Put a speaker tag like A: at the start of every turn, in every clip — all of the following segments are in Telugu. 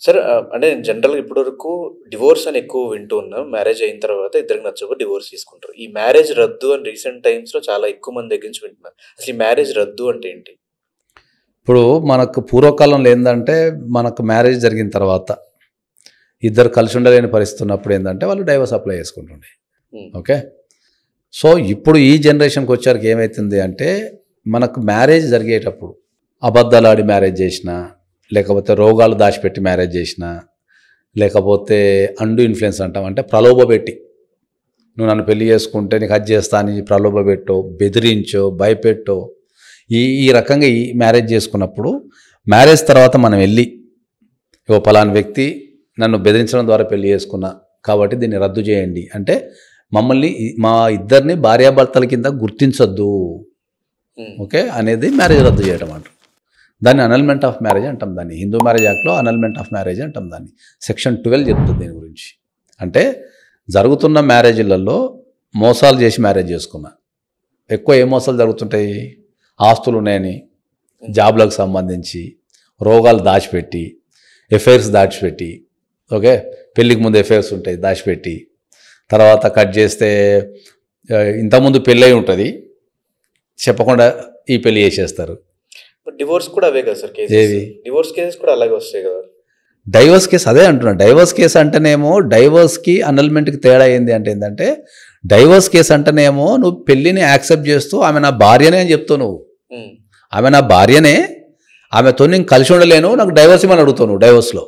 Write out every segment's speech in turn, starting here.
A: సార్ అంటే నేను జనరల్‌గా ఇప్పటివరకు డివోర్స్ అని ఎక్కువ వింటూ ఉన్నా. మ్యారేజ్ అయిన తర్వాత ఇద్దరికి నచ్చకపోతే డివోర్స్ తీసుకుంటారు. ఈ మ్యారేజ్ రద్దు అని రీసెంట్ టైమ్స్‌లో చాలా ఎక్కువ మంది దగ్గర నుంచి వింటున్నా. అసలు ఈ మ్యారేజ్ రద్దు అంటే ఏంటి?
B: ఇప్పుడు మనకు పూర్వకాలంలో ఏందంటే మనకు మ్యారేజ్ జరిగిన తర్వాత ఇద్దరు కలిసి ఉండలేని పరిస్థితి ఉన్నప్పుడు ఏంటంటే వాళ్ళు డైవర్స్ అప్లై చేసుకుంటుండే. ఓకే. సో ఇప్పుడు ఈ జనరేషన్కి వచ్చారికి ఏమవుతుంది అంటే మనకు మ్యారేజ్ జరిగేటప్పుడు అబద్ధాలు ఆడి మ్యారేజ్ చేసినా, లేకపోతే రోగాలు దాచిపెట్టి మ్యారేజ్ చేసినా, లేకపోతే అండు ఇన్ఫ్లుయెన్స్ అంటాం, అంటే ప్రలోభ పెట్టి నువ్వు నన్ను పెళ్లి చేసుకుంటే నీకు అది చేస్తా అని ప్రలోభ పెట్టో, బెదిరించో, భయపెట్టో ఈ రకంగా ఈ మ్యారేజ్ చేసుకున్నప్పుడు మ్యారేజ్ తర్వాత మనం వెళ్ళి ఓ పలానా వ్యక్తి నన్ను బెదిరించడం ద్వారా పెళ్లి చేసుకున్నా కాబట్టి దీన్ని రద్దు చేయండి అంటే మమ్మల్ని మా ఇద్దరిని భార్యాభర్తల కింద గుర్తించొద్దు ఓకే అనేది మ్యారేజ్ రద్దు చేయడం అంటారు. దాన్ని అనల్మెంట్ ఆఫ్ మ్యారేజ్ అంటాం. దాన్ని హిందూ మ్యారేజ్ యాక్ట్లో అనల్మెంట్ ఆఫ్ మ్యారేజ్ అంటాం. దాన్ని సెక్షన్ 12 చెప్తుంది దీని గురించి. అంటే జరుగుతున్న మ్యారేజ్లలో మోసాలు చేసి మ్యారేజ్ చేసుకున్నా. ఎక్కువ ఏ మోసాలు జరుగుతుంటాయి? ఆస్తులు ఉన్నాయని, జాబ్లకు సంబంధించి, రోగాలు దాచిపెట్టి, ఎఫైర్స్ దాచిపెట్టి, ఓకే, పెళ్ళికి ముందు ఎఫైర్స్ ఉంటాయి దాచిపెట్టి, తర్వాత కట్ చేస్తే ఇంతకుముందు పెళ్ళై ఉంటుంది చెప్పకుండా ఈ పెళ్ళి చేసేస్తారు.
A: డివోర్స్ కూడా అవే కదా సార్ కేసెస్?
B: ఏవి?
A: డివోర్స్ కేసెస్ కూడా అలాగే వస్తాయి కదా?
B: డైవర్స్ కేసు అదే అంటున్నా. డైవర్స్ కేసు అంటేనేమో డైవర్స్కి అనల్మెంట్కి తేడా ఏంది అంటే ఏంటంటే డైవర్స్ కేసు అంటేనేమో నువ్వు పెళ్ళిని యాక్సెప్ట్ చేస్తూ ఆమె నా భార్యనే అని చెప్తావు. నువ్వు ఆమె నా భార్యనే, ఆమెతో నేను కలిసి ఉండలేను, నాకు డైవర్స్ ఇవ్వమని అడుగుతావు నువ్వు డైవర్స్లో.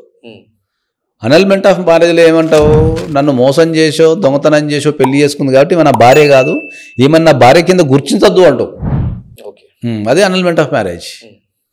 B: అనల్మెంట్ ఆఫ్ మ్యారేజ్లో ఏమంటావు? నన్ను మోసం చేసో దొంగతనం చేసో పెళ్లి చేసుకుంది కాబట్టి ఈమె నా భార్య కాదు, ఈమె నా భార్య కింద గుర్తించొద్దు అంటావు. అదే అనల్మెంట్ ఆఫ్ మ్యారేజ్.